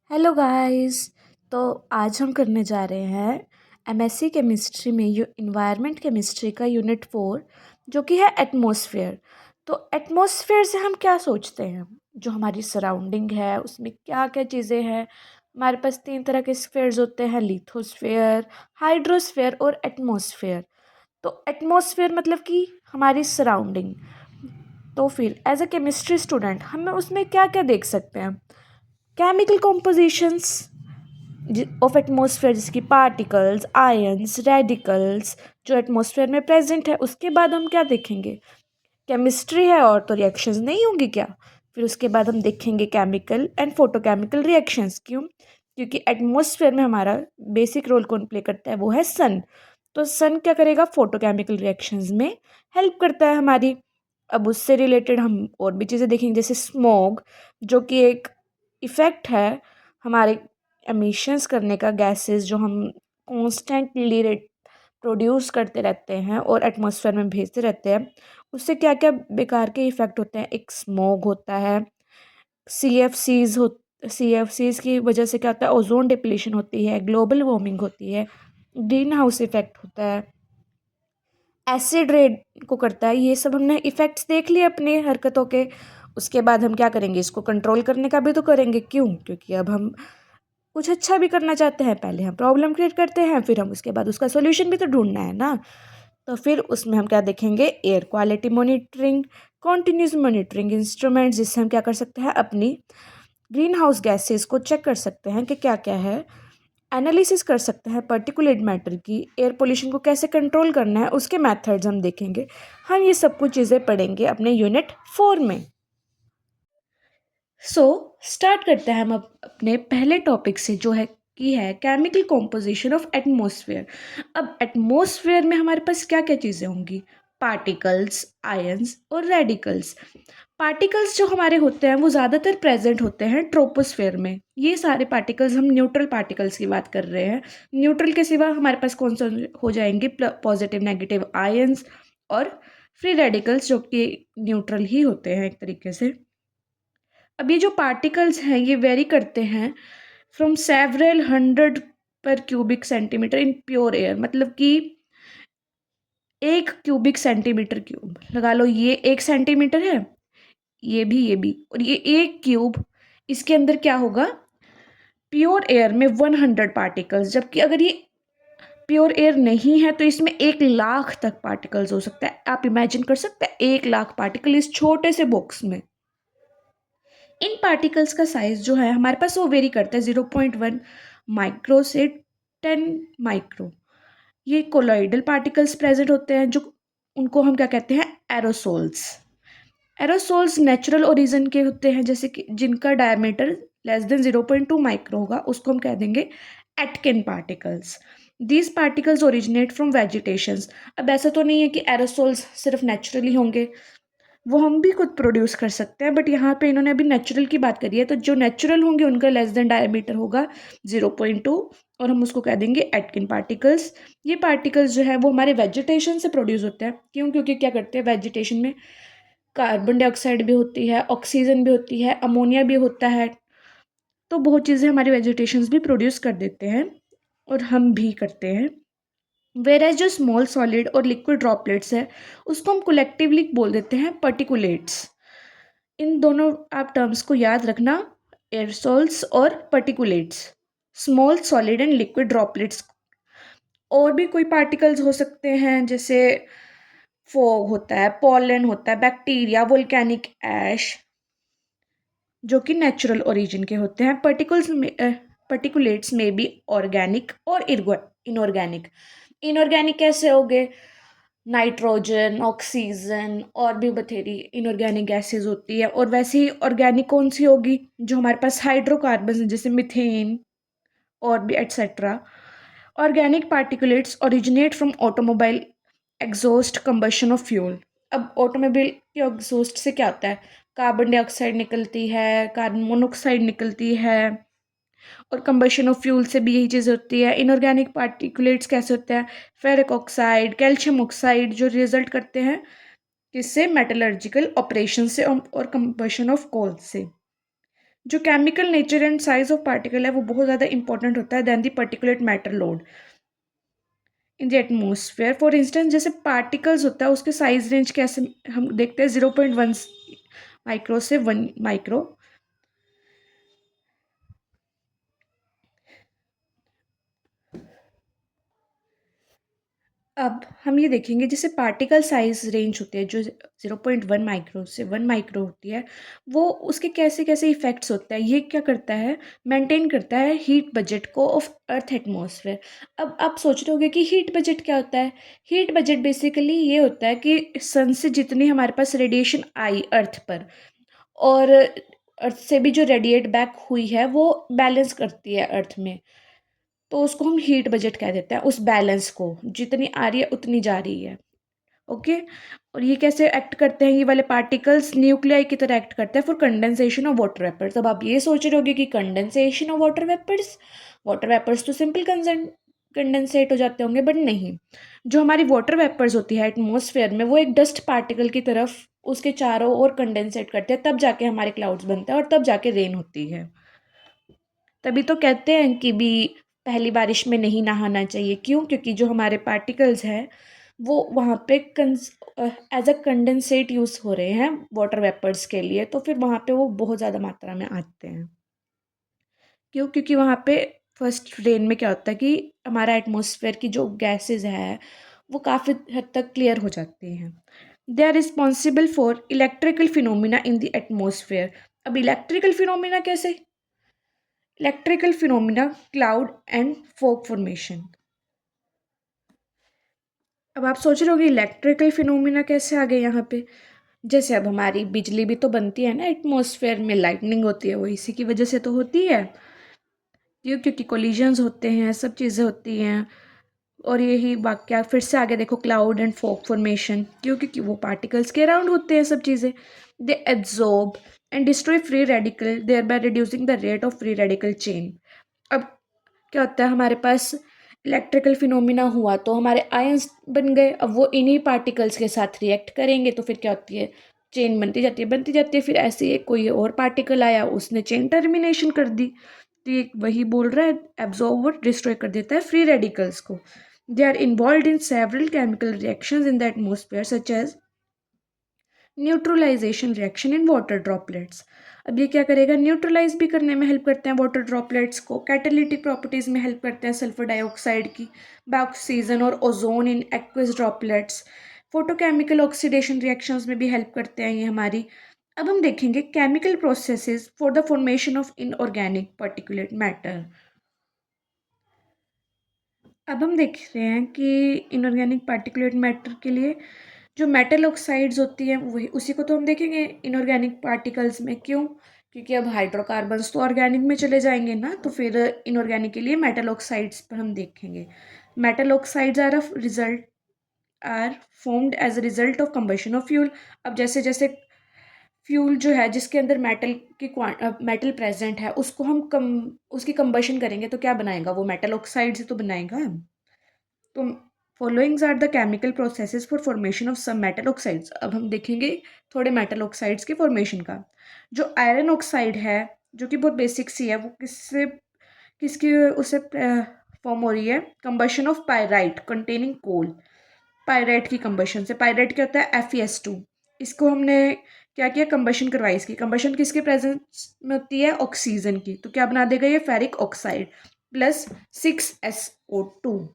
Hello guys. तो आज हम करने जा रहे हैं एमएससी केमिस्ट्री में इन्वायरमेंट केमिस्ट्री का यूनिट 4 जो कि है एटमॉस्फेयर। तो एटमॉस्फेयर से हम क्या सोचते हैं, जो हमारी सराउंडिंग है उसमें क्या क्या चीज़ें हैं। हमारे पास 3 तरह के स्फेयर्स होते हैं, लिथोस्फेयर, हाइड्रोस्फेयर और एटमॉस्फेयर। तो एटमॉस्फेयर मतलब कि हमारी सराउंडिंग। तो फिर एज अ केमिस्ट्री स्टूडेंट हमें उसमें क्या क्या देख सकते हैं। केमिकल कॉम्पोजिशंस ऑफ एटमॉस्फेयर, जैसे कि पार्टिकल्स, आयंस, रेडिकल्स जो एटमॉस्फेयर में प्रेजेंट है। उसके बाद हम क्या देखेंगे, केमिस्ट्री है और तो रिएक्शंस नहीं होंगी क्या। फिर उसके बाद हम देखेंगे केमिकल एंड फोटोकेमिकल रिएक्शंस। क्यों? क्योंकि एटमॉस्फेयर में हमारा बेसिक रोल कौन प्ले करता है, वो है सन। तो सन क्या करेगा, फोटोकेमिकल रिएक्शंस में हेल्प करता है हमारी। अब उससे रिलेटेड हम और भी चीज़ें देखेंगे, जैसे स्मोग, जो कि एक इफ़ेक्ट है हमारे एमिशंस करने का, गैसेस जो हम कॉन्स्टेंटली प्रोड्यूस करते रहते हैं और एटमॉस्फेयर में भेजते रहते हैं। उससे क्या क्या बेकार के इफ़ेक्ट होते हैं। एक स्मोग होता है, सी एफ सीज़ की वजह से क्या होता है, ओजोन डिप्लीशन होती है, ग्लोबल वार्मिंग होती है, ग्रीन हाउस इफेक्ट होता है, एसिड रेन को करता है। ये सब हमने इफ़ेक्ट्स देख लिए अपनी हरकतों के। उसके बाद हम क्या करेंगे, इसको कंट्रोल करने का भी तो करेंगे। क्यों? क्योंकि अब हम कुछ अच्छा भी करना चाहते हैं। पहले हम प्रॉब्लम क्रिएट करते हैं, फिर हम उसके बाद उसका सॉल्यूशन भी तो ढूंढना है ना। तो फिर उसमें हम क्या देखेंगे, air quality monitoring, continuous monitoring instruments, जिससे हम क्या कर सकते हैं, अपनी ग्रीन हाउस गैसेस को चेक कर सकते हैं कि क्या क्या है। एनालिसिस कर सकते हैं पर्टिकुलेट मैटर की, एयर पोल्यूशन को कैसे कंट्रोल करना है, उसके मेथड्स हम देखेंगे। हम ये सब कुछ चीज़ें पढ़ेंगे अपने यूनिट 4 में। सो स्टार्ट करते हैं हम अपने पहले टॉपिक से, जो है कि है केमिकल कॉम्पोजिशन ऑफ एटमॉस्फेयर। अब एटमॉस्फेयर में हमारे पास क्या क्या चीज़ें होंगी, पार्टिकल्स, आयंस और रेडिकल्स। पार्टिकल्स जो हमारे होते हैं वो ज़्यादातर प्रेजेंट होते हैं ट्रोपोस्फेयर में। ये सारे पार्टिकल्स, हम न्यूट्रल पार्टिकल्स की बात कर रहे हैं। न्यूट्रल के सिवा हमारे पास कौन सा हो जाएंगे, पॉजिटिव नेगेटिव आयंस और फ्री रेडिकल्स, जो कि न्यूट्रल ही होते हैं एक तरीके से। अब ये जो पार्टिकल्स हैं ये वेरी करते हैं फ्रॉम सेवरल हंड्रेड पर cubic centimetre in pure air. मतलब कि 1 क्यूबिक सेंटीमीटर, क्यूब लगा लो, ये 1 सेंटीमीटर है, ये भी, और ये 1 क्यूब, इसके अंदर क्या होगा, प्योर एयर में 100 पार्टिकल्स। जबकि अगर ये प्योर एयर नहीं है तो इसमें 1 लाख तक पार्टिकल्स हो सकता है। आप इमेजिन कर सकते हैं 1 लाख पार्टिकल इस छोटे से बॉक्स में। इन पार्टिकल्स का साइज जो है हमारे पास वो वेरी करता है 0.1 माइक्रो से 10 माइक्रो। ये कोलॉइडल पार्टिकल्स प्रेजेंट होते हैं, जो उनको हम क्या कहते हैं, एरोसोल्स। एरोसोल्स नेचुरल ओरिजिन के होते हैं, जैसे कि जिनका डायमीटर लेस देन 0.2 माइक्रो होगा, उसको हम कह देंगे Atkin particles. These particles originate from vegetations. अब ऐसा तो नहीं है कि एरोसोल्स सिर्फ नेचुरली होंगे, वो हम भी खुद प्रोड्यूस कर सकते हैं, बट यहाँ पे इन्होंने अभी नेचुरल की बात करी है। तो जो नेचुरल होंगे उनका लेस देन डायमीटर होगा 0.2, और हम उसको कह देंगे एटकिन पार्टिकल्स। ये पार्टिकल्स जो है वो हमारे वेजिटेशन से प्रोड्यूस होते हैं। क्यों? क्योंकि क्या करते हैं, वेजिटेशन में कार्बन डाइऑक्साइड भी होती है, ऑक्सीजन भी होती है, अमोनिया भी होता है। तो बहुत चीज़ें हमारे वेजिटेशंस भी प्रोड्यूस कर देते हैं, और हम भी करते हैं। वेर एज जो स्मॉल सॉलिड और लिक्विड ड्रॉपलेट्स है, उसको हम कलेक्टिवली बोल देते हैं पर्टिकुलेट्स। इन दोनों आप टर्म्स को याद रखना, एयरसोल्स और particulates, small solid and liquid droplets. और भी कोई पार्टिकल्स हो सकते हैं, जैसे फॉग होता है, पॉलन होता है, बैक्टीरिया, वोल्केनिक ऐश, जो कि नेचुरल ओरिजिन के होते हैं। पर्टिकुलेट्स में भी ऑर्गेनिक और इनऑर्गेनिक। इनऑर्गेनिक कैसे हो गए, नाइट्रोजन, ऑक्सीजन और भी बथेरी इनऑर्गेनिक गैसेज होती है। और वैसे ही ऑर्गेनिक कौन सी होगी, जो हमारे पास हाइड्रोकार्बन हैं, जैसे मिथेन और भी etcetera. Organic particulates originate from automobile exhaust combustion of fuel. अब ऑटोमोबाइल के एग्जॉस्ट से क्या होता है, कार्बन डाइऑक्साइड निकलती है, कार्बन मोनोऑक्साइड निकलती है, और कंबशन ऑफ फ्यूल से भी यही चीज़ होती है। इनऑर्गेनिक पार्टिकुलेट्स कैसे होते हैं, फेरिक ऑक्साइड, कैल्शियम ऑक्साइड, जो रिजल्ट करते हैं किससे, मेटलर्जिकल ऑपरेशन से और कंबशन ऑफ कोल से। जो chemical nature and size of particle है वो बहुत ज़्यादा इंपॉर्टेंट होता है then the particulate matter load in the atmosphere. For instance जैसे पार्टिकल्स होता है उसके साइज रेंज कैसे हम देखते हैं, 0.1 माइक्रो से 1 माइक्रो। अब हम ये देखेंगे जैसे पार्टिकल साइज रेंज होती है जो 0.1 माइक्रो से 1 माइक्रो होती है, वो उसके कैसे कैसे इफेक्ट्स होता है, ये क्या करता है, मेंटेन करता है हीट बजट को ऑफ अर्थ एटमॉस्फेयर। अब आप सोच रहे होंगे कि हीट बजट क्या होता है। हीट बजट बेसिकली ये होता है कि सन से जितनी हमारे पास रेडिएशन आई अर्थ पर, और अर्थ से भी जो रेडिएट बैक हुई है वो बैलेंस करती है अर्थ में, तो उसको हम हीट बजट कह देते हैं। उस बैलेंस को जितनी आ रही है उतनी जा रही है। ओके। और ये कैसे एक्ट करते हैं, ये वाले पार्टिकल्स न्यूक्लियाई की तरह एक्ट करते हैं for condensation of water vapours. अब आप ये सोच रहे होगे कि कंडेंसेशन ऑफ वाटर वेपर्स तो सिंपल कंडेंसेट हो जाते होंगे, बट नहीं। जो हमारी वाटर वेपर्स होती है एटमॉस्फेयर में, वो एक डस्ट पार्टिकल की तरफ उसके चारों ओर कंडेंसेट करते हैं, तब जाके हमारे क्लाउड्स बनते हैं और तब जाके रेन होती है। तभी तो कहते हैं कि भी पहली बारिश में नहीं नहाना चाहिए। क्यों? क्योंकि जो हमारे पार्टिकल्स हैं वो वहाँ पे एज अ कंडेंसेट यूज़ हो रहे हैं वाटर वेपर्स के लिए, तो फिर वहाँ पे वो बहुत ज़्यादा मात्रा में आते हैं। क्यों? क्योंकि वहाँ पे फर्स्ट रेन में क्या होता है कि हमारा एटमॉस्फेयर की जो गैसेज है वो काफ़ी हद तक क्लियर हो जाती हैं। They are responsible for electrical phenomena in the atmosphere. अब इलेक्ट्रिकल फिनोमिना कैसे? Electrical phenomena, cloud and fog formation. अब आप सोच रहे होगे इलेक्ट्रिकल फिनोमिना कैसे आ गए यहाँ पे। जैसे अब हमारी बिजली भी तो बनती है ना एटमॉस्फेयर में, लाइटनिंग होती है, वो इसी की वजह से तो होती है। क्यों? क्योंकि कोलिजन्स होते हैं, सब चीज़ें होती हैं। और यही वाक्य फिर से आगे देखो, क्लाउड एंड फॉग फॉर्मेशन। क्यों? क्योंकि वो पार्टिकल्स के अराउंड होते हैं सब चीज़ें। They absorb and destroy free radical, thereby reducing the rate of free radical chain. अब क्या होता है, हमारे पास इलेक्ट्रिकल फिनोमिना हुआ तो हमारे आयंस बन गए। अब वो इन्हीं पार्टिकल्स के साथ रिएक्ट करेंगे तो फिर क्या होती है, चेन बनती जाती है। फिर ऐसे ही कोई और पार्टिकल आया, उसने चेन टर्मिनेशन कर दी। तो ये वही बोल रहा है, एब्जॉर्ब और डिस्ट्रॉय कर देता है फ्री रेडिकल्स को। They are involve in several chemical reactions in the atmosphere such as neutralisation reaction in water droplets. अब ये क्या करेगा, न्यूट्रलाइज भी करने में हेल्प करते हैं वाटर ड्रॉपलेट्स को। कैटालिटिक प्रॉपर्टीज़ में हेल्प करते हैं सल्फर डाइऑक्साइड की, बाय और ozone in aqueous droplets. Photochemical oxidation reactions में भी हेल्प करते हैं ये हमारी। अब हम देखेंगे chemical processes for the formation of inorganic particulate matter. अब हम देख रहे हैं कि इनऑर्गेनिक पार्टिकुलेट मैटर के लिए जो मेटल ऑक्साइड्स होती हैं वही, उसी को तो हम देखेंगे इनऑर्गेनिक पार्टिकल्स में। क्यों? क्योंकि अब हाइड्रोकार्बन्स तो ऑर्गेनिक में चले जाएंगे ना, तो फिर इनऑर्गेनिक के लिए मेटल ऑक्साइड्स पर हम देखेंगे। Metal oxides are formed as a result of combustion of fuel. अब जैसे जैसे फ्यूल जो है जिसके अंदर मेटल प्रेजेंट है, उसको हम उसकी कंबशन करेंगे तो क्या बनाएगा, वो मेटल ऑक्साइड से तो बनाएगा। तो followings are the chemical processes for formation of some metal oxides. अब हम देखेंगे थोड़े मेटल ऑक्साइड्स के फॉर्मेशन का। जो आयरन ऑक्साइड है, जो कि बहुत बेसिक सी है, वो किसकी उसे फॉर्म हो रही है, combustion of pyrite containing coal. Pyrite की कंबशन से, पायराइट क्या होता है, FeS2। इसको हमने क्या किया, कंबशन करवाई। इसकी कंबशन किसके प्रेजेंस में होती है, ऑक्सीजन की। तो क्या बना देगा ये, फेरिक ऑक्साइड प्लस 6SO2।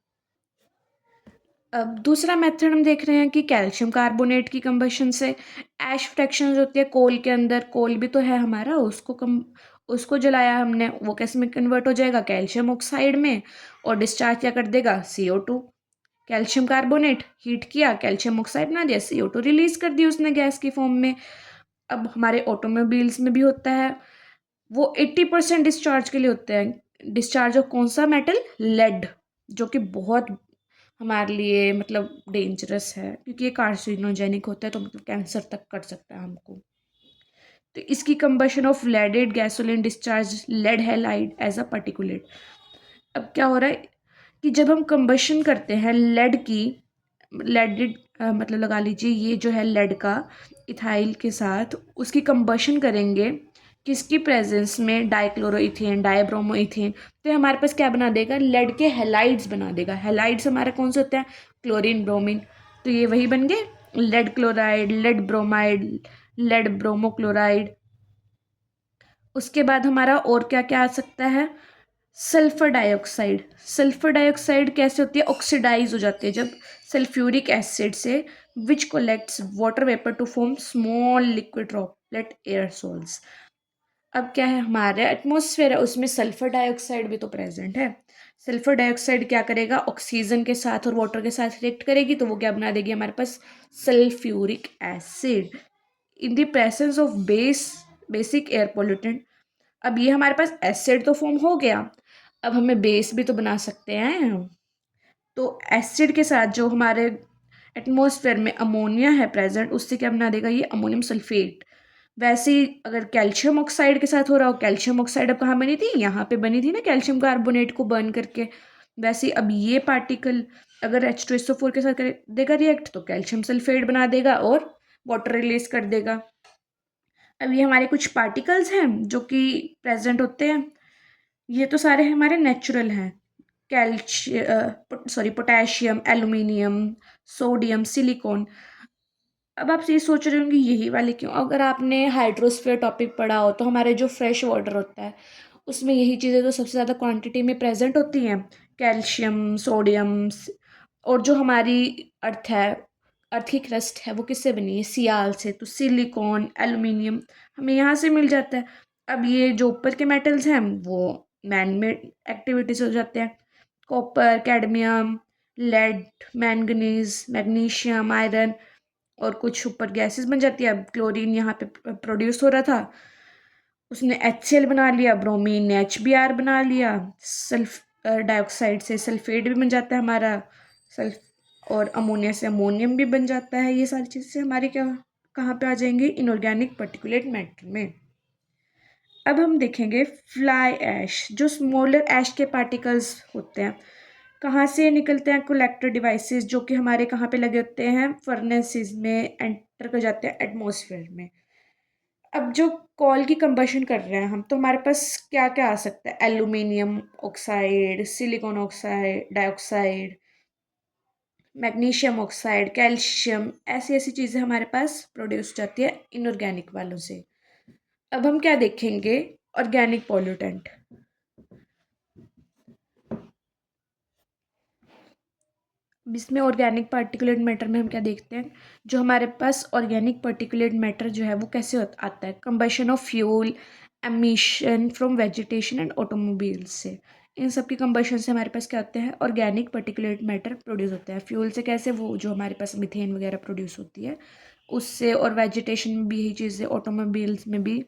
अब दूसरा मेथड हम देख रहे हैं कि कैल्शियम कार्बोनेट की कंबशन से ऐश फ्रैक्शन होती है कोल के अंदर। कोल भी तो है हमारा, उसको जलाया हमने, वो कैसे में कन्वर्ट हो जाएगा, कैल्शियम ऑक्साइड में। और डिस्चार्ज क्या कर देगा, CO2। कैल्शियम कार्बोनेट हीट किया, कैल्शियम ऑक्साइड बना दिया, CO2 रिलीज कर दी उसने गैस की फॉर्म में। अब हमारे ऑटोमोबाइल्स में भी होता है, वो 80% डिस्चार्ज के लिए होते हैं। डिस्चार्ज ऑफ कौन सा मेटल, लेड, जो कि बहुत हमारे लिए मतलब डेंजरस है, क्योंकि ये कार्सिनोजेनिक होता है, तो मतलब कैंसर तक कर सकता है हमको। तो इसकी combustion of leaded gasoline discharge lead halide as a particulate. अब क्या हो रहा है कि जब हम कंबशन करते हैं लेडेड मतलब लगा लीजिए ये जो है लेड का इथाइल के साथ उसकी कंबशन करेंगे, किसकी प्रेजेंस में, डाइक्लोरोइथेन, डाइब्रोमोइथेन, तो ये हमारे पास क्या बना देगा, लेड के हेलाइड्स बना देगा। हेलाइड्स हमारे कौन से होते हैं, क्लोरीन, ब्रोमीन, तो ये वही बन गए lead chloride, lead bromide, lead bromochloride. उसके बाद हमारा और क्या क्या आ सकता है, सल्फर डाइऑक्साइड। सल्फर डाइऑक्साइड कैसे होती है, ऑक्सीडाइज हो जाती है जब सल्फ्यूरिक एसिड से, which collects water vapour to form small liquid droplet aerosols. अब क्या है, हमारे एटमॉस्फेयर है उसमें सल्फर डाइऑक्साइड भी तो प्रेजेंट है। सल्फर डाइऑक्साइड क्या करेगा, ऑक्सीजन के साथ और वाटर के साथ रिएक्ट करेगी, तो वो क्या बना देगी हमारे पास, sulphuric acid in the presence of basic air pollutant. अब ये हमारे पास एसिड तो फॉर्म हो गया, अब हमें बेस भी तो बना सकते हैं। तो एसिड के साथ जो हमारे एटमॉस्फेयर में अमोनिया है प्रेजेंट, उससे क्या बना देगा ये, अमोनियम सल्फेट। वैसे ही अगर कैल्शियम ऑक्साइड के साथ हो रहा हो, कैल्शियम ऑक्साइड अब कहाँ बनी थी, यहाँ पे बनी थी ना, कैल्शियम कार्बोनेट को बर्न करके। वैसे ही अब ये पार्टिकल अगर H2SO4 के साथ कर देगा रिएक्ट, तो कैल्शियम सल्फेट बना देगा और वाटर रिलीज कर देगा। अब ये हमारे कुछ पार्टिकल्स हैं जो कि प्रेजेंट होते हैं, ये तो सारे हमारे नेचुरल हैं। Potassium, aluminium, sodium, silicon. अब आप ये सोच रहे होंगे यही वाले क्यों, अगर आपने हाइड्रोस्फीयर टॉपिक पढ़ा हो तो हमारे जो फ्रेश वाटर होता है उसमें यही चीज़ें तो सबसे ज़्यादा क्वांटिटी में प्रेजेंट होती हैं, कैल्शियम, सोडियम। और जो हमारी अर्थ है, अर्थ की क्रस्ट है, वो किससे बनी है, सियाल से, तो सिलिकॉन, एल्यूमिनियम हमें यहाँ से मिल जाता है। अब ये जो ऊपर के मेटल्स हैं वो मैन मेड एक्टिविटीज हो जाते हैं, copper, cadmium, lead, manganese, magnesium, iron, और कुछ ऊपर गैसेस बन जाती है। अब क्लोरीन यहाँ पे प्रोड्यूस हो रहा था, उसने HCl बना लिया, ब्रोमीन ने HBr बना लिया, सल्फ डाइऑक्साइड से सल्फेट भी बन जाता है हमारा, सल्फ और अमोनिया से अमोनियम भी बन जाता है। ये सारी चीज़ें हमारी क्या, कहाँ पे आ जाएंगी, इनऑर्गेनिक पर्टिकुलेट मैटर में। अब हम देखेंगे फ्लाई ऐश, जो स्मॉलर ऐश के पार्टिकल्स होते हैं, कहाँ से निकलते हैं, कलेक्टर डिवाइसेस, जो कि हमारे कहाँ पे लगे होते हैं, फर्नेसेस में एंटर कर जाते हैं एटमॉस्फेयर में। अब जो कॉल की कंबशन कर रहे हैं हम, तो हमारे पास क्या क्या आ सकता है, aluminium oxide, silicon oxide dioxide, magnesium oxide, calcium, ऐसी ऐसी चीज़ें हमारे पास प्रोड्यूस जाती है इनऑर्गेनिक वालों से। अब हम क्या देखेंगे, ऑर्गेनिक पॉल्यूटेंट। इसमें ऑर्गेनिक पार्टिकुलेट मैटर में हम क्या देखते हैं, जो हमारे पास ऑर्गेनिक पार्टिकुलेट मैटर जो है वो कैसे आता है, combustion of fuel, emission from vegetation and automobiles से। इन सब की कंबशन से हमारे पास क्या होते हैं, ऑर्गेनिक पार्टिकुलेट मैटर प्रोड्यूस होता है। फ्यूल से कैसे, वो जो हमारे पास मिथेन वगैरह प्रोड्यूस होती है उससे, और वेजिटेशन में भी यही चीज़ें, ऑटोमोबाइल्स में भी।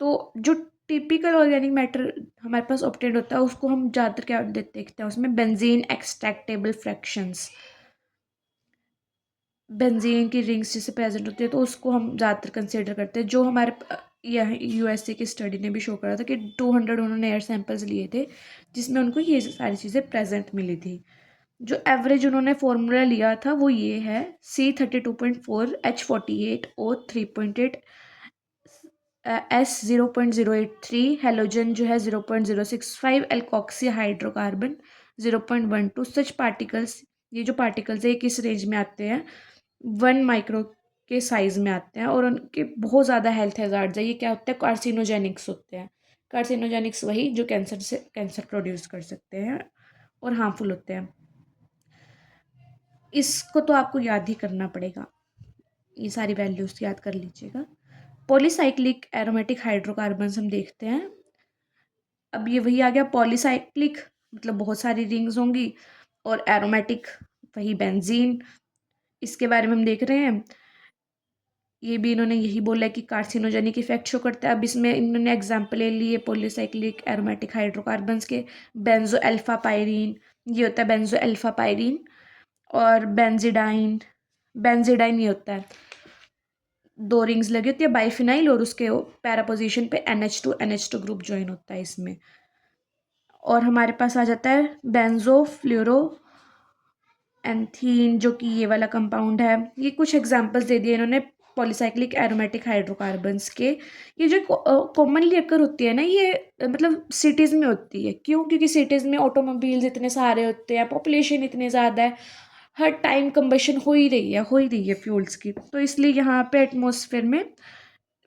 तो जो टिपिकल ऑर्गेनिक मैटर हमारे पास ऑब्टेन्ड होता है उसको हम ज़्यादातर क्या देखते हैं, उसमें बेंजीन एक्सट्रैक्टेबल फ्रैक्शंस, बेंजीन की रिंग्स जैसे प्रेजेंट होती है, तो उसको हम ज़्यादातर कंसिडर करते हैं। जो हमारे यह USA की स्टडी ने भी शो करा था कि 200 उन्होंने एयर सैंपल्स लिए थे जिसमें उनको ये सारी चीज़ें प्रेजेंट मिली थी। जो एवरेज उन्होंने फॉर्मूला लिया था वो ये है, C32.4 H48O 3.8 S 0.083, हेलोजन जो है 0.065, एल्कोक्सी हाइड्रोकार्बन 0.12। सच पार्टिकल्स, ये जो पार्टिकल्स है ये किस रेंज में आते हैं, 1 माइक्रो के साइज में आते हैं, और उनके बहुत ज़्यादा हेल्थ हैजार्ड्स है। ये क्या होता है, कार्सिनोजेनिक्स होते हैं। कार्सिनोजेनिक्स वही जो कैंसर प्रोड्यूस कर सकते हैं और हार्मफुल होते हैं। इसको तो आपको याद ही करना पड़ेगा, ये सारी वैल्यूज याद कर लीजिएगा। पॉलीसाइक्लिक एरोमेटिक हाइड्रोकार्बन्स हम देखते हैं। अब ये वही आ गया पॉलीसाइक्लिक, मतलब बहुत सारी रिंग्स होंगी, और एरोमेटिक वही बेंजीन, इसके बारे में हम देख रहे हैं। ये भी इन्होंने यही बोला है कि कार्सिनोजेनिक इफेक्ट शो करता है। अब इसमें इन्होंने एग्जाम्पल ले लिए पॉलीसाइक्लिक एरोमेटिक हाइड्रोकार्बन्स के, बेंजो अल्फा पायरीन, ये होता है बेंजो अल्फा पायरीन, और बेंजिडाइन, बेंजिडाइन ये होता है, दो रिंग्स लगी होती है बाइफिनाइल, और उसके पैरा पोजीशन पे NH2 ग्रुप ज्वाइन होता है इसमें। और हमारे पास आ जाता है बेंजो फ्लोरो एंथीन, जो कि ये वाला कंपाउंड है। ये कुछ एग्जांपल्स दे दिए इन्होंने पॉलीसाइक्लिक एरोमेटिक हाइड्रोकार्बन्स के, ये जो कॉमनली अकर होती है ना, ये मतलब सिटीज़ में होती है। क्यों? क्योंकि सिटीज़ में ऑटोमोबाइल्स इतने सारे होते हैं, पॉपुलेशन इतनी ज़्यादा है, हर टाइम कंबशन हो ही रही है फ्यूल्स की, तो इसलिए यहाँ पे एटमॉस्फेयर में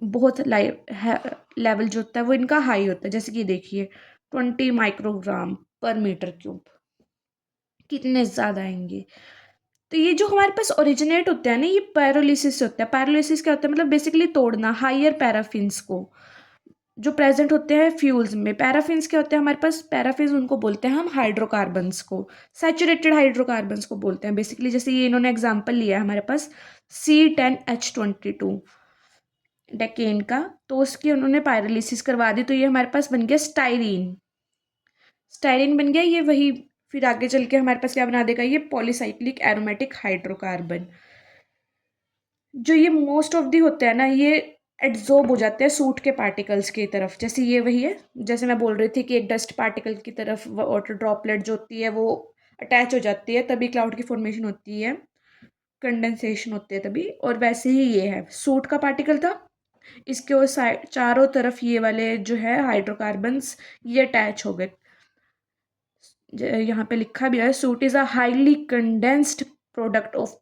बहुत लेवल जो होता है वो इनका हाई होता है। जैसे कि देखिए 20 माइक्रोग्राम पर मीटर क्यूब, कितने ज़्यादा आएंगे। तो ये जो हमारे पास ओरिजिनेट होता है ना, ये पैरोलिसिस से होता है। पैरोलिसिस क्या होता है? मतलब बेसिकली तोड़ना हायर पैराफिन्स को, जो प्रेजेंट होते हैं फ्यूल्स में। पैराफिन्स क्या होते हैं हमारे पास? पैराफिन्स उनको बोलते हैं हम हाइड्रोकार्बन्स को, सैचुरेटेड हाइड्रोकार्बन्स को बोलते हैं बेसिकली। जैसे ये इन्होंने एग्जांपल लिया है हमारे पास C10H22 डेकेन का, तो उसकी उन्होंने पायरोलिसिस करवा दी, तो ये हमारे पास बन गया स्टाइरीन। स्टाइरीन बन गया ये, वही फिर आगे चल के हमारे पास क्या बना देगा? ये पॉलीसाइक्लिक एरोमेटिक हाइड्रोकार्बन। जो ये मोस्ट ऑफ दी होते हैं ना, ये एड्जॉर्ब हो जाते हैं सूट के पार्टिकल्स की तरफ। जैसे ये वही है, जैसे मैं बोल रही थी कि एक डस्ट पार्टिकल की तरफ वाटर ड्रॉपलेट जो होती है वो अटैच हो जाती है, तभी क्लाउड की फॉर्मेशन होती है, कंडेंसेशन होती है तभी। और वैसे ही ये है, सूट का पार्टिकल था, इसके और साइड चारों तरफ ये वाले जो है हाइड्रोकार्बन्स ये अटैच हो गए। यहाँ पे लिखा भी है, suit is a highly condensed product of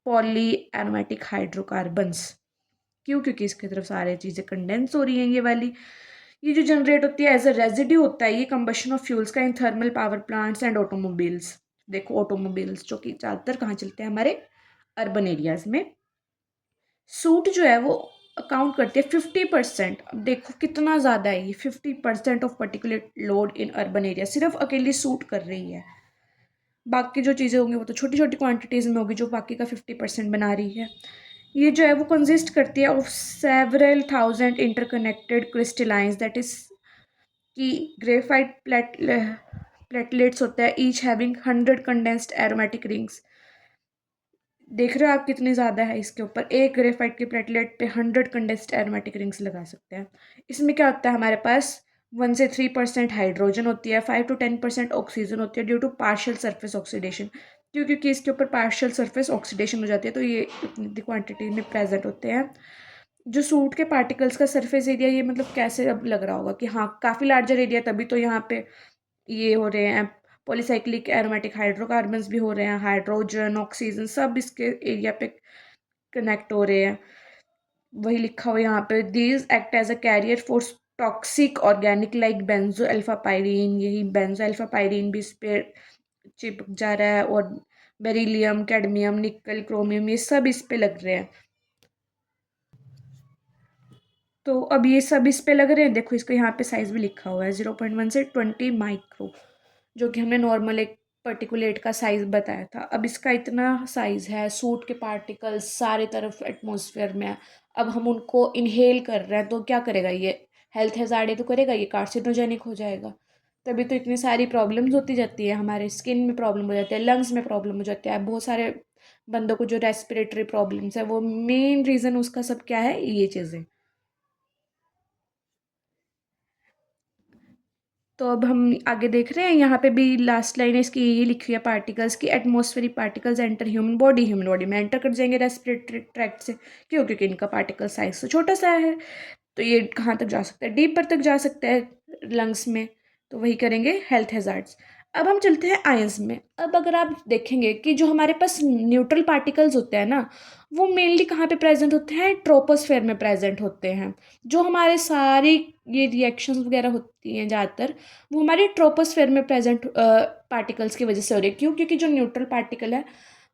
poly aromatic hydrocarbons. क्यों? क्योंकि इसकी तरफ सारी चीज़ें कंडेंस हो रही हैं। ये जो जनरेट होती है एज अ रेजिड्यू होता है ये कंबशन ऑफ फ्यूल्स का in thermal power plants and automobiles. देखो ऑटोमोबाइल्स जो कि ज़्यादातर कहाँ चलते हैं? हमारे अर्बन एरियाज में। सूट जो है वो अकाउंट करती है 50%। अब देखो कितना ज़्यादा है ये, 50% of particular load in urban area सिर्फ अकेली सूट कर रही है। बाकी जो चीज़ें होंगी वो तो छोटी छोटी क्वांटिटीज़ में होगी, जो बाकी का 50% बना रही है। ये जो है वो कंसिस्ट करती है of several thousand interconnected crystallines, that is कि ग्रेफाइट प्लेटलेट्स होते हैं, each having 100 condensed aromatic rings. देख रहे हो आप कितनी ज़्यादा है? इसके ऊपर एक ग्रेफाइट के प्लेटलेट पे 100 कंडेंस्ड एरोमेटिक रिंग्स लगा सकते हैं। इसमें क्या होता है हमारे पास? 1 से 3% हाइड्रोजन होती है, 5 to 10% ऑक्सीजन होती है due to partial surface oxidation. क्योंकि इसके ऊपर पार्शियल सरफेस ऑक्सीडेशन हो जाती है, तो ये इतनी क्वांटिटी में प्रेजेंट होते हैं। जो सूट के पार्टिकल्स का सरफेस एरिया, ये मतलब कैसे अब लग रहा होगा कि हाँ काफ़ी लार्जर एरिया, तभी तो यहाँ पे ये हो रहे हैं, पॉलीसाइक्लिक एरोमेटिक हाइड्रोकार्बन्स भी हो रहे हैं, हाइड्रोजन ऑक्सीजन सब इसके एरिया पे कनेक्ट हो रहे हैं। वही लिखा हुआ यहाँ पे, these act as a carrier for toxic organic like benzo alphapyrene. यही बेंजो अल्फापाइरीन भी इस पे चिपक जा रहा है, और बेरिलियम, कैडमियम, निकल, क्रोमियम, ये सब इस पे लग रहे हैं। तो अब ये सब इस पे लग रहे हैं। देखो इसको यहाँ पे साइज भी लिखा हुआ है 0.1 से 20 माइक्रो, जो कि हमने नॉर्मल एक पर्टिकुलेट का साइज बताया था। अब इसका इतना साइज है, सूट के पार्टिकल्स सारे तरफ एटमॉस्फेयर में है। अब हम उनको इनहेल कर रहे हैं तो क्या करेगा ये? हेल्थ हैजार्ड तो करेगा, ये कार्सिनोजेनिक हो जाएगा। तभी तो इतनी सारी प्रॉब्लम्स होती जाती है, हमारे स्किन में प्रॉब्लम हो जाती है, लंग्स में प्रॉब्लम हो जाती है। बहुत सारे बंदों को जो रेस्पिरेटरी प्रॉब्लम्स है, वो मेन रीज़न उसका सब क्या है? ये चीज़ें। तो अब हम आगे देख रहे हैं, यहाँ पे भी लास्ट लाइन इसकी यही लिखी है पार्टिकल्स की, atmospheric particles enter human body में एंटर कर जाएंगे रेस्पिरेटरी ट्रैक्ट से। क्यों? क्योंकि इनका पार्टिकल साइज तो छोटा सा है, तो ये कहाँ तक जा सकता है? डीप पर तक जा सकता है, लंग्स में। तो वही करेंगे हेल्थ हैजार्ड्स। अब हम चलते हैं आयंस में। अब अगर आप देखेंगे कि जो हमारे पास न्यूट्रल पार्टिकल्स होते हैं ना, वो मेनली कहाँ पे प्रेजेंट होते हैं? ट्रोपोस्फेयर में प्रेजेंट होते हैं। जो हमारे सारी ये रिएक्शंस वगैरह होती हैं ज़्यादातर, वो हमारे ट्रोपोस्फेयर में प्रेजेंट पार्टिकल्स की वजह से हो रही है। क्यों? क्योंकि जो न्यूट्रल पार्टिकल है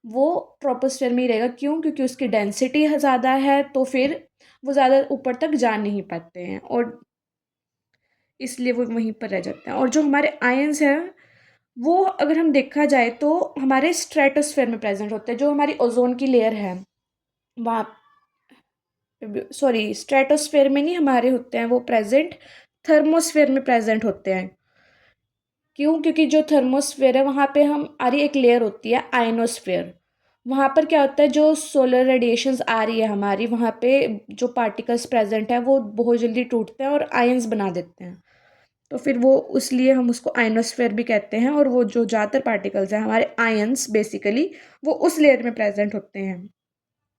वो ट्रोपोस्फेयर में ही रहेगा। क्यों? क्योंकि उसकी डेंसिटी ज़्यादा है, तो फिर वो ज़्यादा ऊपर तक जा नहीं पाते हैं, और इसलिए वो वहीं पर रह जाते हैं। और जो हमारे आयंस हैं वो अगर हम देखा जाए तो हमारे स्ट्रेटोस्फेयर में प्रेजेंट होते हैं। जो हमारी ओजोन की लेयर है वहाँ, सॉरी स्ट्रेटोस्फेयर में नहीं हमारे होते हैं वो प्रेजेंट, थर्मोस्फेयर में प्रेजेंट होते हैं। क्यों? क्योंकि जो थर्मोस्फेयर है वहाँ पे हमारी एक लेयर होती है आयनोस्फेयर। वहाँ पर क्या होता है, जो सोलर रेडिएशंस आ रही है हमारी, वहाँ पे जो पार्टिकल्स प्रेजेंट है वो बहुत जल्दी टूटते हैं और आयंस बना देते हैं। तो फिर वो उसलिए हम उसको आयनोस्फेयर भी कहते हैं। और वो जो ज़्यादातर पार्टिकल्स हैं हमारे आयंस बेसिकली, वो उस लेयर में प्रेजेंट होते हैं।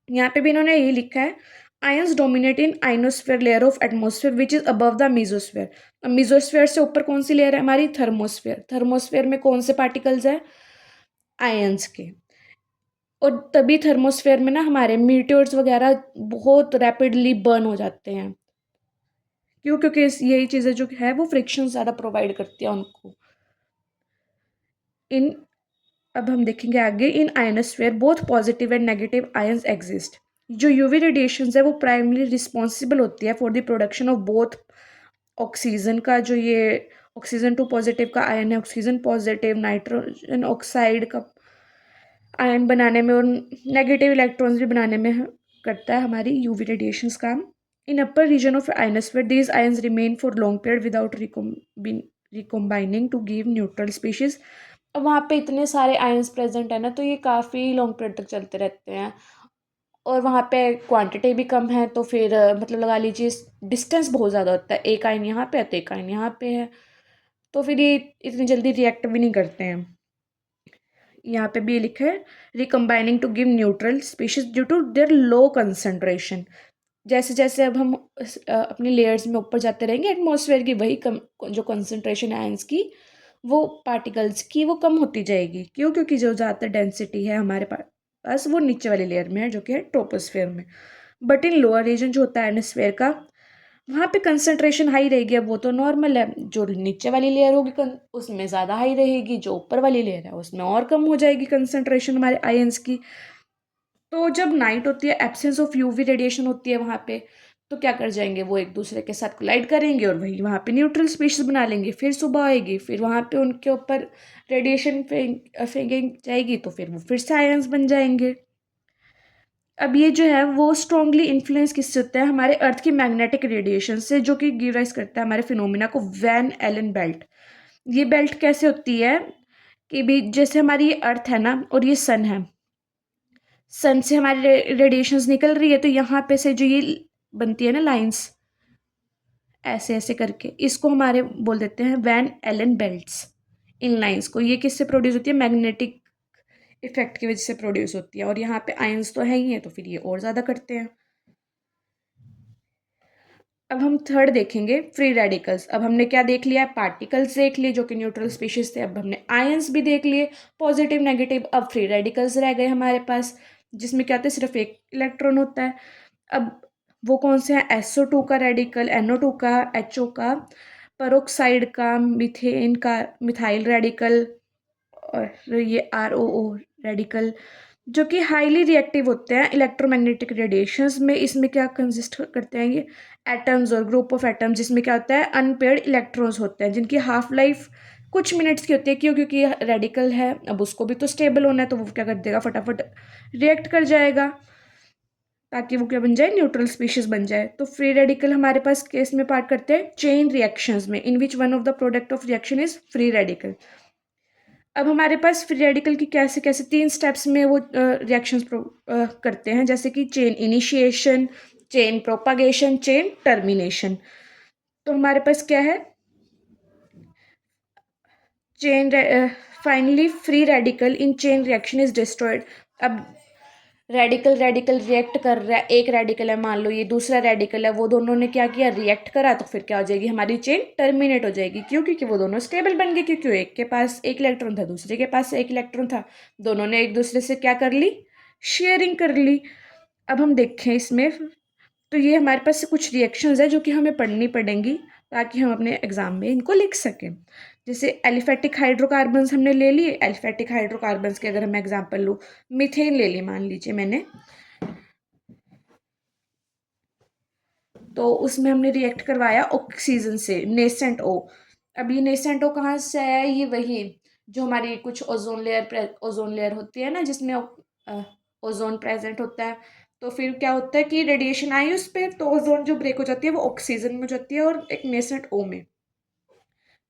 यहाँ पे भी इन्होंने यही लिखा है, ions dominate in ionosphere layer of atmosphere which is above the mesosphere. अब मीजोस्फेयर से ऊपर कौन सी लेयर है हमारी, थर्मोस्फेयर। थर्मोस्फेयर में कौन से पार्टिकल्स है, आयंस के। और तभी थर्मोस्फेयर में ना हमारे मीटियोर्स वगैरह बहुत रैपिडली बर्न हो जाते हैं। क्यों, क्योंकि यही चीज़ें जो है वो फ्रिक्शन ज़्यादा प्रोवाइड करती है उनको। इन अब हम देखेंगे आगे, in ionosphere both positive and negative ions exist. जो यूवी रेडिएशन है वो प्राइमरी रिस्पॉन्सिबल होती है for the production of both oxygen का, जो ये ऑक्सीजन टू पॉजिटिव का आयन है, ऑक्सीजन पॉजिटिव नाइट्रोजन ऑक्साइड का आयन बनाने में, और नेगेटिव इलेक्ट्रॉन्स भी बनाने में करता है हमारी यूवी रेडिएशंस काम। In upper region of ionosphere these ions remain for long period without recombining to give neutral species. अब वहाँ पे इतने सारे आयंस प्रेजेंट है ना, तो ये काफ़ी लॉन्ग पीरियड तक चलते रहते हैं। और वहाँ पे क्वांटिटी भी कम है, तो फिर मतलब लगा लीजिए डिस्टेंस बहुत ज़्यादा होता है, एक आयन यहाँ पे है तो एक आयन यहाँ पे है, तो फिर ये इतनी जल्दी रिएक्ट भी नहीं करते हैं। यहाँ पे भी ये लिखा है, recombining to give neutral species due to their low concentration. जैसे जैसे अब हम अपनी लेयर्स में ऊपर जाते रहेंगे एटमॉस्फेयर की, वही कम जो कंसंट्रेशन है आयंस की, वो पार्टिकल्स की वो कम होती जाएगी। क्यों, क्योंकि जो ज़्यादातर डेंसिटी है हमारे पास वो नीचे वाली लेयर में है, जो कि है ट्रोपोस्फेयर में। बट इन लोअर रीजन जो होता है एटमॉस्फेयर का, वहाँ पे कंसंट्रेशन हाई रहेगी। अब वो तो नॉर्मल है, जो नीचे वाली लेयर होगी उसमें ज़्यादा हाई रहेगी, जो ऊपर वाली लेयर है उसमें और कम हो जाएगी कंसंट्रेशन हमारे आयंस की। तो जब नाइट होती है, एब्सेंस ऑफ यूवी रेडिएशन होती है वहाँ पे, तो क्या कर जाएंगे वो एक दूसरे के साथ कोलाइड करेंगे और वही वहाँ पे न्यूट्रल स्पीशीज बना लेंगे। फिर सुबह आएगी, फिर वहाँ पे उनके ऊपर रेडिएशन फेंकी जाएगी, तो फिर वो फिर से आयंस बन जाएंगे। अब ये जो है वो स्ट्रांगली इन्फ्लुएंस किससे होता है, हमारे अर्थ की मैग्नेटिक रेडिएशन से, जो कि गिव राइज करता है हमारे फिनोमिना को वैन एलन बेल्ट। ये बेल्ट कैसे होती है कि भी जैसे हमारी ये अर्थ है ना और ये सन है, सन से हमारी रेडिएशंस निकल रही है, तो यहाँ पे से जो ये बनती है ना लाइंस, ऐसे ऐसे करके, इसको हमारे बोल देते हैं वैन एलन बेल्ट्स। इन लाइंस को, ये किससे प्रोड्यूस होती है, मैग्नेटिक इफेक्ट की वजह से प्रोड्यूस होती है। और यहाँ पे आयंस तो है ही है, तो फिर ये और ज़्यादा करते हैं। अब हम थर्ड देखेंगे, फ्री रेडिकल्स। अब हमने क्या देख लिया है, पार्टिकल्स देख लिए जो कि न्यूट्रल स्पीशीज थे, अब हमने आयंस भी देख लिए, पॉजिटिव नेगेटिव। अब फ्री रेडिकल्स रह गए हमारे पास, जिसमें क्या होता है, सिर्फ एक इलेक्ट्रॉन होता है। अब वो कौन से हैं, SO2 का रेडिकल, NO2 का, HO का, पेरोक्साइड का, मीथेन का मिथाइल रेडिकल, और ये ROO रेडिकल, जो कि हाईली रिएक्टिव होते हैं इलेक्ट्रोमैग्नेटिक रेडिएशंस में। इसमें क्या कंसिस्ट करते हैं, ये एटम्स और ग्रुप ऑफ एटम्स, जिसमें क्या होता है, अनपेयर्ड इलेक्ट्रॉन्स होते हैं, जिनकी हाफ लाइफ कुछ मिनट्स की होती है। क्यों, क्योंकि रेडिकल है, अब उसको भी तो स्टेबल होना है, तो वो क्या कर देगा, फटाफट रिएक्ट कर जाएगा, ताकि वो क्या बन जाए, न्यूट्रल स्पीशीज बन जाए। तो फ्री रेडिकल हमारे पास केस में पार्ट करते हैं चेन रिएक्शंस में, in which one of the product of reaction is free radical. अब हमारे पास फ्री रेडिकल की कैसे कैसे 3 स्टेप्स में वो रिएक्शंस करते हैं, जैसे कि chain initiation, chain propagation, chain termination. तो हमारे पास क्या है, chain finally free radical in chain reaction is destroyed. अब रेडिकल रेडिकल रिएक्ट कर रहा है, एक रेडिकल है मान लो, ये दूसरा रेडिकल है, वो दोनों ने क्या किया, रिएक्ट करा, तो फिर क्या हो जाएगी, हमारी चेन टर्मिनेट हो जाएगी। क्यों, क्योंकि वो दोनों स्टेबल बन गए, क्योंकि एक के पास एक इलेक्ट्रॉन था, दूसरे के पास एक इलेक्ट्रॉन था, दोनों ने एक दूसरे से क्या कर ली, शेयरिंग कर ली। अब हम देखें इसमें, तो ये हमारे पास कुछ रिएक्शंस है जो कि हमें पढ़नी पड़ेंगी, ताकि हम अपने एग्जाम में इनको लिख सकें। जैसे एलिफेटिक हाइड्रोकार्बन्स हमने ले लिए, एलिफेटिक हाइड्रोकार्बन्स के अगर हम एग्जाम्पल लूँ, मीथेन ले ली मान लीजिए मैंने, तो उसमें हमने रिएक्ट करवाया ऑक्सीजन से, नेसेंट ओ। अब ये नेसेंट ओ कहाँ से आया है, ये वही जो हमारी कुछ ओजोन लेयर होती है ना, जिसमें ओजोन प्रेजेंट होता है। तो फिर क्या होता है कि रेडिएशन आई उस पर, तो ओजोन जो ब्रेक हो जाती है वो ऑक्सीजन में हो जाती है और एक नेसेंट ओ में।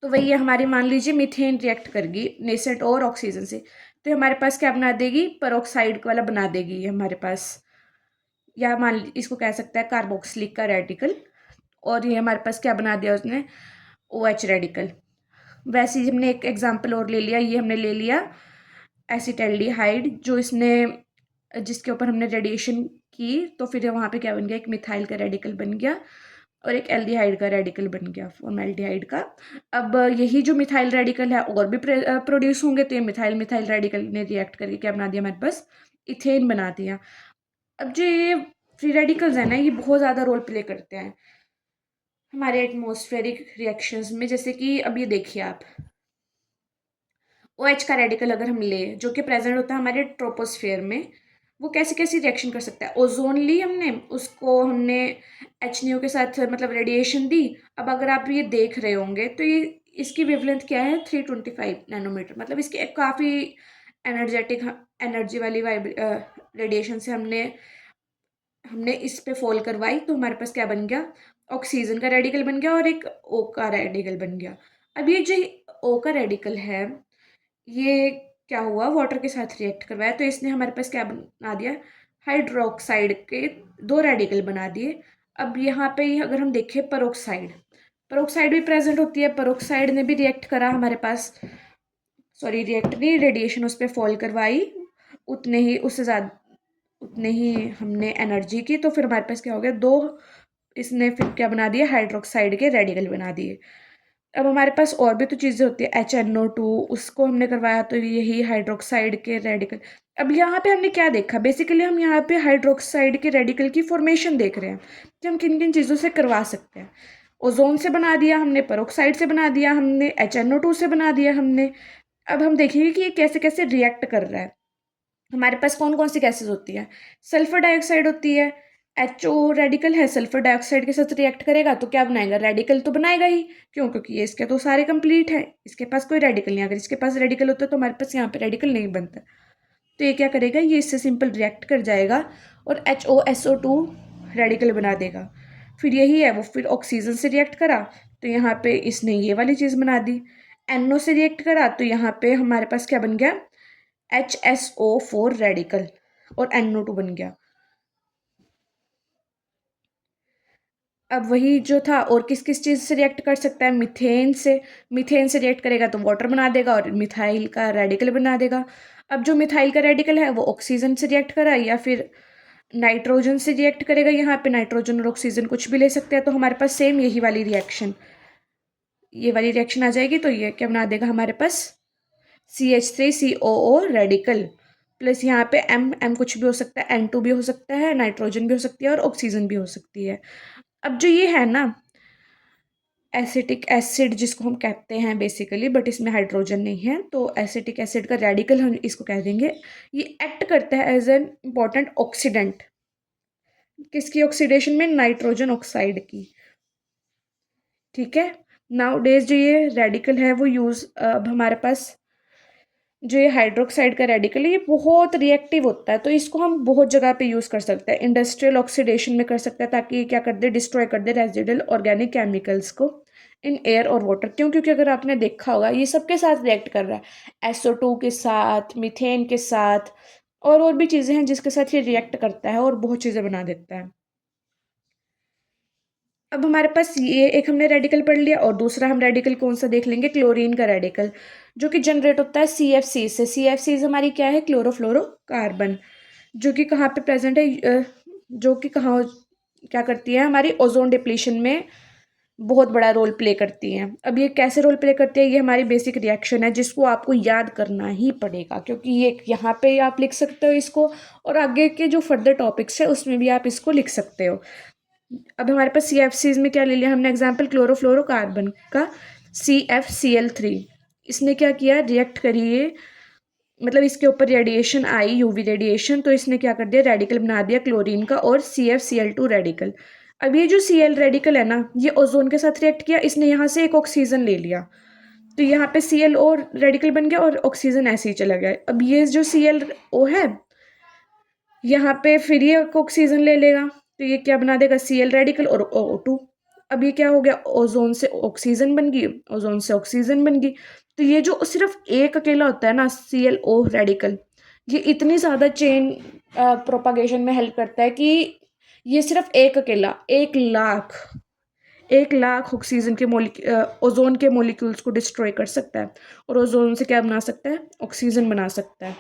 तो वही है हमारी, मान लीजिए मीथेन रिएक्ट करेगी नेसेंट ओ और ऑक्सीजन से, तो ये हमारे पास क्या बना देगी, पेरोक्साइड वाला बना देगी ये हमारे पास, या मान इसको कह सकता है कार्बोक्सिलिक का रेडिकल। और ये हमारे पास क्या बना दिया उसने, OH रेडिकल। वैसे ही हमने एक एग्जाम्पल और ले लिया, ये हमने ले लिया एसिटल्डिहाइड, जो इसने जिसके ऊपर हमने रेडिएशन की, तो फिर वहाँ पे क्या बन गया, एक मिथाइल का रेडिकल बन गया और एक एल्डिहाइड का रेडिकल बन गया, फॉर्मेल्डिहाइड का। अब यही जो मिथाइल रेडिकल है और भी प्रोड्यूस होंगे, तो ये मिथाइल मिथाइल रेडिकल ने रिएक्ट करके क्या बना दिया हमारे पास, इथेन बना दिया। अब जो ये फ्री रेडिकल्स है ना, ये बहुत ज़्यादा रोल प्ले करते हैं हमारे एटमॉस्फेरिक रिएक्शंस में। जैसे कि अब ये देखिए आप, ओ एच का रेडिकल अगर हम ले, जो कि प्रेजेंट होता है हमारे ट्रोपोस्फेयर में, वो कैसी कैसी रिएक्शन कर सकता है। ओजोन ली हमने, उसको हमने एच न्यू के साथ मतलब रेडिएशन दी। अब अगर आप ये देख रहे होंगे तो ये इसकी वेवलेंथ क्या है, 325 नैनोमीटर, मतलब इसकी काफ़ी एनर्जेटिक एनर्जी वाली रेडिएशन से हमने हमने इस पे फॉल करवाई, तो हमारे पास क्या बन गया, ऑक्सीजन का रेडिकल बन गया और एक ओ का रेडिकल बन गया। अब ये जो ओ का रेडिकल है, ये क्या हुआ, वाटर के साथ रिएक्ट करवाया, तो इसने हमारे पास क्या बना दिया, हाइड्रोक्साइड के दो रेडिकल बना दिए। अब यहाँ पे अगर हम देखें परोक्साइड, परोक्साइड भी प्रेजेंट होती है, परोक्साइड ने भी रिएक्ट करा हमारे पास, सॉरी रिएक्ट नहीं, रेडिएशन उस पर फॉल करवाई, उतने ही उससे ज़्यादा उतने ही हमने एनर्जी की, तो फिर हमारे पास क्या हो गया, दो इसने फिर क्या बना दिया, हाइड्रोक्साइड के रेडिकल बना दिए। अब हमारे पास और भी तो चीज़ें होती है, HNO2, उसको हमने करवाया तो यही हाइड्रोक्साइड के रेडिकल। अब यहाँ पे हमने क्या देखा, बेसिकली हम यहाँ पे हाइड्रोक्साइड के रेडिकल की फॉर्मेशन देख रहे हैं कि हम किन किन चीज़ों से करवा सकते हैं। ओजोन से बना दिया हमने, पेरोक्साइड से बना दिया हमने, HNO2 से बना दिया हमने। अब हम देखेंगे कि ये कैसे कैसे रिएक्ट कर रहा है। हमारे पास कौन कौन सी गैसेज होती है, सल्फर डाइऑक्साइड होती है, HO रेडिकल है, सल्फर डाइऑक्साइड के साथ रिएक्ट करेगा तो क्या बनाएगा, रेडिकल तो बनाएगा ही। क्यों, क्योंकि ये इसके तो सारे कंप्लीट है, इसके पास कोई रेडिकल नहीं। अगर इसके पास रेडिकल होता तो हमारे पास यहाँ पे रेडिकल नहीं बनता। तो ये क्या करेगा, ये इससे सिंपल रिएक्ट कर जाएगा और HOSO2 रेडिकल बना देगा। फिर यही है वो, फिर ऑक्सीजन से रिएक्ट करा तो यहाँ पे इसने ये वाली चीज़ बना दी। NO से रिएक्ट करा तो यहाँ पे हमारे पास क्या बन गया, HSO4 रेडिकल और NO2 बन गया। अब वही जो था, और किस किस चीज़ से रिएक्ट कर सकता है, मीथेन से। मीथेन से रिएक्ट करेगा तो वाटर बना देगा और मिथाइल का रेडिकल बना देगा। अब जो मिथाइल का रेडिकल है वो ऑक्सीजन से रिएक्ट करा या फिर नाइट्रोजन से रिएक्ट करेगा, यहाँ पे नाइट्रोजन और ऑक्सीजन कुछ भी ले सकते हैं, तो हमारे पास सेम यही वाली रिएक्शन, ये वाली रिएक्शन आ जाएगी। तो ये क्या बना देगा हमारे पास, CH3COO रेडिकल प्लस यहाँ पे M कुछ भी हो सकता है, N2 भी हो सकता है, नाइट्रोजन भी हो सकती है और ऑक्सीजन भी हो सकती है। अब जो ये है ना एसिटिक एसिड, जिसको हम कहते हैं बेसिकली, बट इसमें हाइड्रोजन नहीं है, तो एसिटिक एसिड का रेडिकल हम इसको कह देंगे। ये एक्ट करता है एज एन इम्पॉर्टेंट ऑक्सीडेंट, किसकी ऑक्सीडेशन में, नाइट्रोजन ऑक्साइड की। ठीक है, नाउ डेज जो ये रेडिकल है वो यूज़, अब हमारे पास जो ये हाइड्रोक्साइड का रेडिकल है ये बहुत रिएक्टिव होता है, तो इसको हम बहुत जगह पे यूज़ कर सकते हैं। इंडस्ट्रियल ऑक्सीडेशन में कर सकते हैं, ताकि ये क्या कर दे, डिस्ट्रॉय कर दे रेजिडुअल ऑर्गेनिक केमिकल्स को इन एयर और वाटर। क्यों, क्योंकि अगर आपने देखा होगा ये सबके साथ रिएक्ट कर रहा है, SO2 के साथ, मीथेन के साथ, और भी चीज़ें हैं जिसके साथ ये रिएक्ट करता है और बहुत चीज़ें बना देता है। अब हमारे पास ये एक हमने रेडिकल पढ़ लिया, और दूसरा हम रेडिकल कौन सा देख लेंगे, क्लोरीन का रेडिकल, जो कि जनरेट होता है CFC से। CFC हमारी क्या है, क्लोरोफ्लोरोकार्बन, जो कि कहाँ पे प्रेजेंट है, जो कि कहाँ क्या करती है, हमारी ओजोन डिप्लीशन में बहुत बड़ा रोल प्ले करती हैं। अब ये कैसे रोल प्ले करती है, ये हमारी बेसिक रिएक्शन है जिसको आपको याद करना ही पड़ेगा, क्योंकि ये यहाँ पे आप लिख सकते हो इसको, और आगे के जो फर्दर टॉपिक्स है उसमें भी आप इसको लिख सकते हो। अब हमारे पास CFCs में क्या ले लिया हमने एग्जाम्पल, क्लोरोफ्लोरोकार्बन का CFCl3, इसने क्या किया, रिएक्ट करिए, मतलब इसके ऊपर रेडिएशन आई, UV रेडिएशन, तो इसने क्या कर दिया, रेडिकल बना दिया क्लोरीन का और CFCl2 रेडिकल। अब ये जो Cl रेडिकल है ना, ये ओजोन के साथ रिएक्ट किया, इसने यहाँ से एक ऑक्सीजन ले लिया, तो यहाँ पे ClO रेडिकल बन गया और ऑक्सीजन ऐसे ही चला गया। अब ये जो ClO है, यहाँ पे फिर ये ऑक्सीजन ले लेगा, तो ये क्या बना देगा, Cl रेडिकल और O2। अब ये क्या हो गया, ओजोन से ऑक्सीजन बन गई, ओजोन से ऑक्सीजन बन गई। तो ये जो सिर्फ एक अकेला होता है ना, ClO रेडिकल, ये इतनी ज़्यादा चेन प्रोपागेशन में हेल्प करता है कि ये सिर्फ एक अकेला 1 लाख ऑक्सीजन के ओजोन के मोलिक्यूल्स को डिस्ट्रॉय कर सकता है, और ओजोन से क्या बना सकता है, ऑक्सीजन बना सकता है।